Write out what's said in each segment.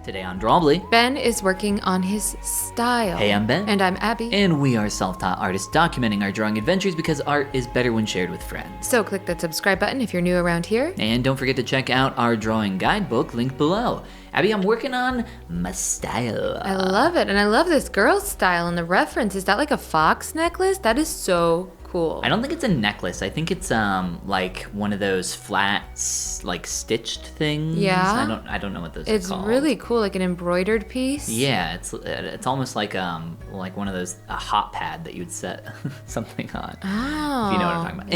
Today on Drawbli, Ben is working on his style. Hey, I'm Ben. And I'm Abby. And we are self-taught artists documenting our drawing adventures because art is better when shared with friends. So click that subscribe button if you're new around here. And don't forget to check out our drawing guidebook linked below. Abby, I'm working on my style. I love it. And I love this girl's style and the reference. Is that like a fox necklace? That is so cool. I don't think it's a necklace. I think it's like one of those flat, like stitched things. Yeah. I don't know what those are It's called. really cool, like an embroidered piece. Yeah, it's almost like one of those a hot pad that you'd set something on. Oh. If you know what I'm talking about.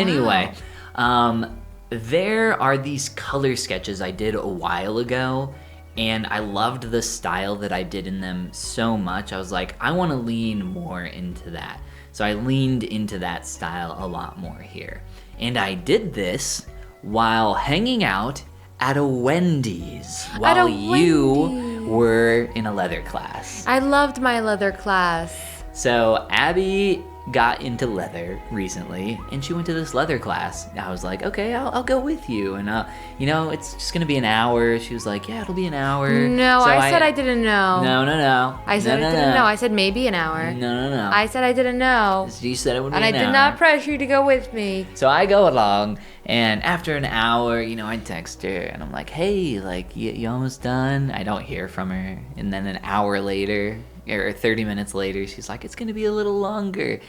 Wow. Anyway, there are these color sketches I did a while ago, and I loved the style that I did in them so much. I was like, I want to lean more into that. So I leaned into that style a lot more here. And I did this while hanging out at a Wendy's while you were in a leather class. I loved my leather class. So Abby got into leather recently, and she went to this leather class. I was like, okay, I'll go with you, and it's just gonna be an hour. She was like, yeah, it'll be an hour. No, so I said I didn't know. No. I said I didn't know. I said maybe an hour. No. I said I didn't know. You said it would be and an I hour. did not pressure you to go with me. So I go along, and after an hour, I text her, and I'm like, hey, like, you almost done? I don't hear from her. And then an hour later, or 30 minutes later, she's like, it's gonna be a little longer.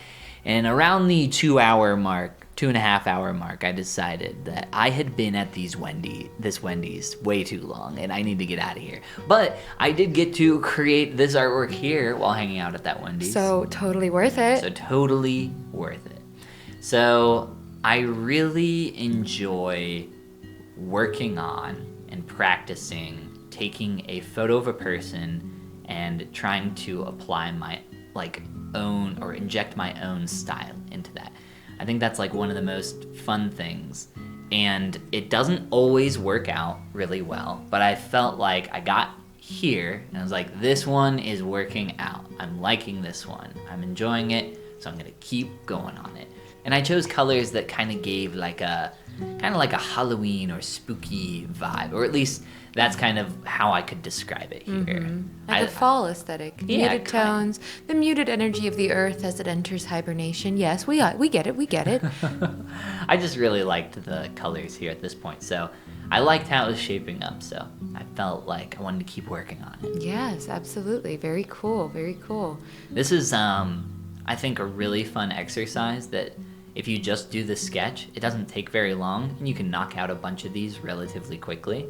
And around the 2.5 hour mark, I decided that I had been at this Wendy's way too long, and I need to get out of here. But I did get to create this artwork here while hanging out at that Wendy's. So totally worth it. So totally worth it. So I really enjoy working on and practicing taking a photo of a person and trying to apply my own or inject my own style into that. I think that's like one of the most fun things, and it doesn't always work out really well, but I felt like I got here and I was like, this one is working out. I'm liking this one. I'm enjoying it, so I'm gonna keep going on it. And I chose colors that kind of gave like a Halloween or spooky vibe, or at least that's kind of how I could describe it here. Mm-hmm. Like a fall aesthetic. Yeah, muted tones, the muted energy of the earth as it enters hibernation. Yes, we get it. I just really liked the colors here at this point, so I liked how it was shaping up, so I felt like I wanted to keep working on it. Yes, absolutely. Very cool, very cool. This is, I think, a really fun exercise that if you just do the sketch, it doesn't take very long, and you can knock out a bunch of these relatively quickly.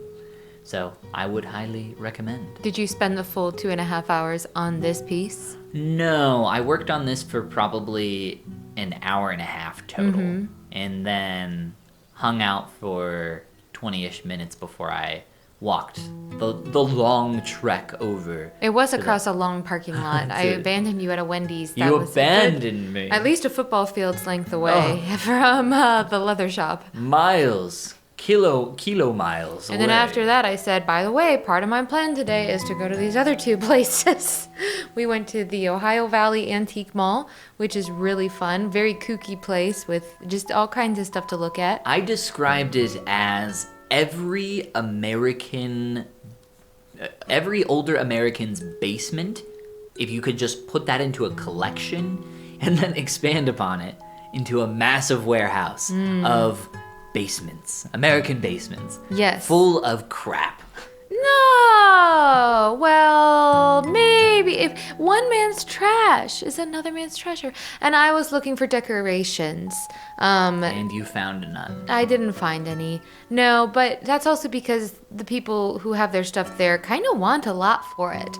So I would highly recommend. Did you spend the full 2.5 hours on this piece? No, I worked on this for probably an hour and a half total, and then hung out for 20-ish minutes before I walked the long trek over. It was across a long parking lot. I abandoned you at a Wendy's. That was abandoned me. At least a football field's length away from the leather shop. Miles. Kilo miles away. And then after that, I said, by the way, part of my plan today is to go to these other two places. We went to the Ohio Valley Antique Mall, which is really fun. Very kooky place with just all kinds of stuff to look at. I described it as every older American's basement, if you could just put that into a collection and then expand upon it into a massive warehouse of basements, American basements. Yes. Full of crap. No! Well, maybe. If one man's trash is another man's treasure. And I was looking for decorations. And you found none. I didn't find any. No, but that's also because the people who have their stuff there kind of want a lot for it.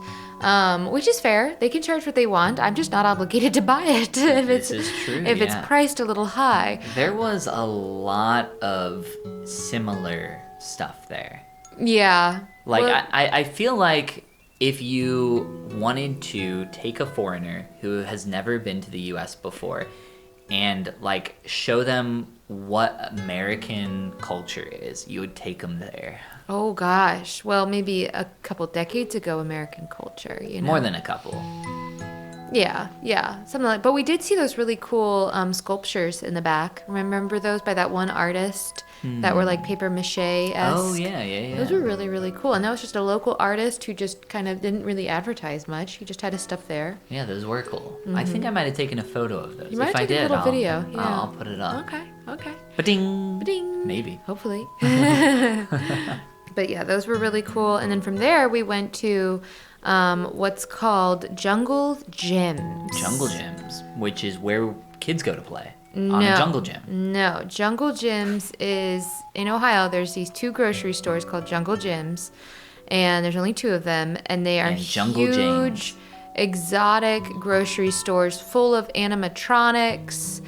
Which is fair. They can charge what they want. I'm just not obligated to buy it This is true, if it's priced a little high. There was a lot of similar stuff there. Yeah. Like, Well, I feel like if you wanted to take a foreigner who has never been to the US before and, like, show them what American culture is, you would take them there. Oh, gosh. Well, maybe a couple decades ago, American culture, you know? More than a couple. Yeah, something like. But we did see those really cool sculptures in the back. Remember those by that one artist that were like paper mache-esque? Oh, yeah. Those were really, really cool. And that was just a local artist who just kind of didn't really advertise much. He just had his stuff there. Yeah, those were cool. I think I might have taken a photo of those. You might If have I taken did, a little video. Yeah. I'll put it up. Okay. Ba-ding! Ba-ding. Maybe. Hopefully. But yeah, those were really cool. And then from there, we went to what's called Jungle Gyms. Jungle Gyms, which is where kids go to play. On a jungle gym. No, Jungle Gyms is in Ohio. There's these 2 grocery stores called Jungle Gyms, and there's only 2 of them, and they are huge, exotic grocery stores full of animatronics.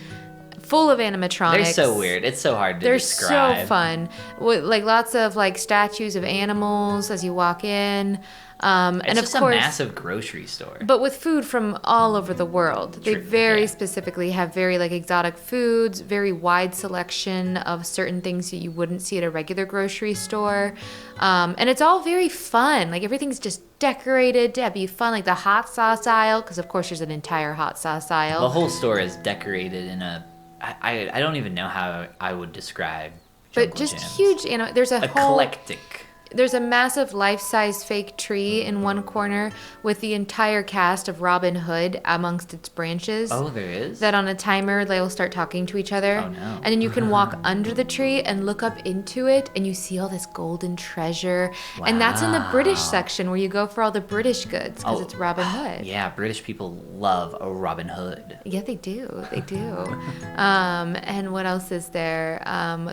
They're so weird. It's so hard to describe. They're so fun. With, like, lots of like statues of animals as you walk in. It's and just of course, a massive grocery store. but with food from all over the world. They very yeah. specifically have very like exotic foods, very wide selection of certain things that you wouldn't see at a regular grocery store. And it's all very fun. Like everything's just decorated to be fun, like the hot sauce aisle, because of course there's an entire hot sauce aisle. The whole store is decorated in a... I don't even know how I would describe Jungle But just Gyms. huge, there's a whole... Eclectic. There's a massive life-size fake tree in one corner with the entire cast of Robin Hood amongst its branches. Oh, there is? That on a timer, they'll start talking to each other. Oh, no. And then you can walk under the tree and look up into it, and you see all this golden treasure. Wow. And that's in the British section where you go for all the British goods, because it's Robin Hood. Yeah, British people love a Robin Hood. Yeah, they do. They do. And what else is there?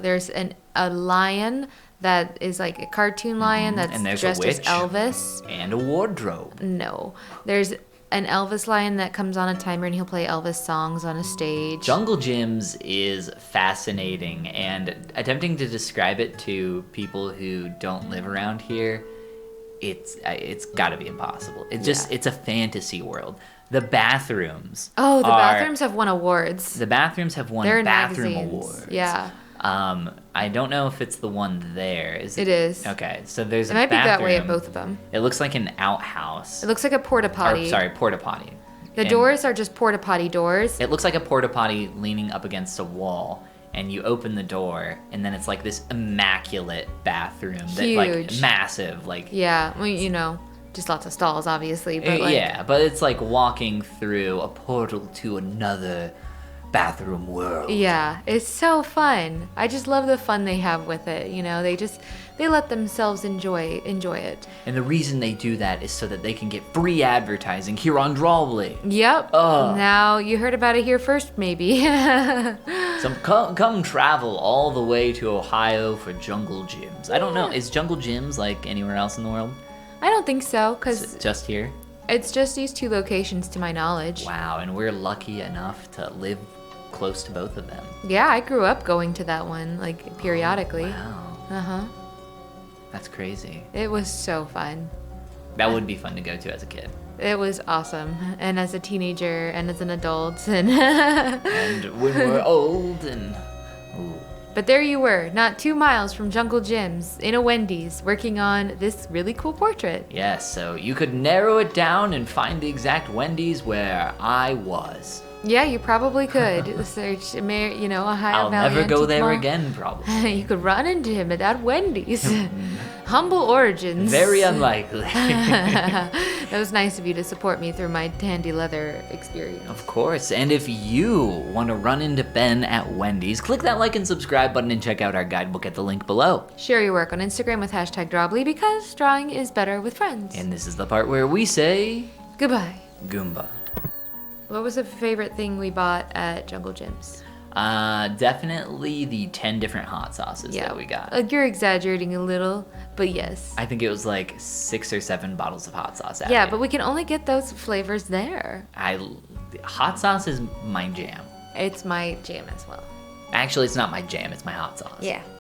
There's a lion that is like a cartoon lion that's dressed as Elvis. And a wardrobe. No. There's an Elvis lion that comes on a timer and he'll play Elvis songs on a stage. Jungle Gyms is fascinating, and attempting to describe it to people who don't live around here, it's got to be impossible. It's a fantasy world. The bathrooms. Oh, the bathrooms have won awards. The bathrooms have won bathroom awards. Yeah. I don't know if it's the one there. Is it? It is. Okay, so there's it a might bathroom. be that way at both of them. It looks like an outhouse. It looks like a porta potty. Porta potty. The doors are just porta potty doors. It looks like a porta potty leaning up against a wall, and you open the door, and then it's like this immaculate bathroom. Huge. That, like, massive. Like, yeah, well, just lots of stalls, obviously. But yeah, but it's like walking through a portal to another bathroom world. Yeah, it's so fun. I just love the fun they have with it. They let themselves enjoy it. And the reason they do that is so that they can get free advertising here on Drawbli. Yep. Now you heard about it here first, maybe. So come travel all the way to Ohio for Jungle Gyms. I don't know. Is Jungle Gyms like anywhere else in the world? I don't think so, because just here. It's just these 2 locations to my knowledge. Wow, and we're lucky enough to live close to both of them. Yeah, I grew up going to that one, like, periodically. Wow. Uh-huh. That's crazy. It was so fun. That would be fun to go to as a kid. It was awesome. And as a teenager and as an adult. And when we're old and... Ooh. But there you were, not 2 miles from Jungle Gyms, in a Wendy's, working on this really cool portrait. Yes, so you could narrow it down and find the exact Wendy's where I was. Yeah, you probably could. Search, Ohio I'll Valley never go Antique there Mall. again, probably. You could run into him at that Wendy's. Humble origins. Very unlikely. That was nice of you to support me through my handy leather experience. Of course, and if you want to run into Ben at Wendy's, click that like and subscribe button and check out our guidebook at the link below. Share your work on Instagram with #Drawbli, because drawing is better with friends. And this is the part where we say... Goodbye. Goomba. What was the favorite thing we bought at Jungle Gyms? Definitely the 10 different hot sauces that we got. You're exaggerating a little, but yes. I think it was like 6 or 7 bottles of hot sauce. Yeah, but we can only get those flavors there. Hot sauce is my jam. It's my jam as well. Actually, it's not my jam, it's my hot sauce. Yeah.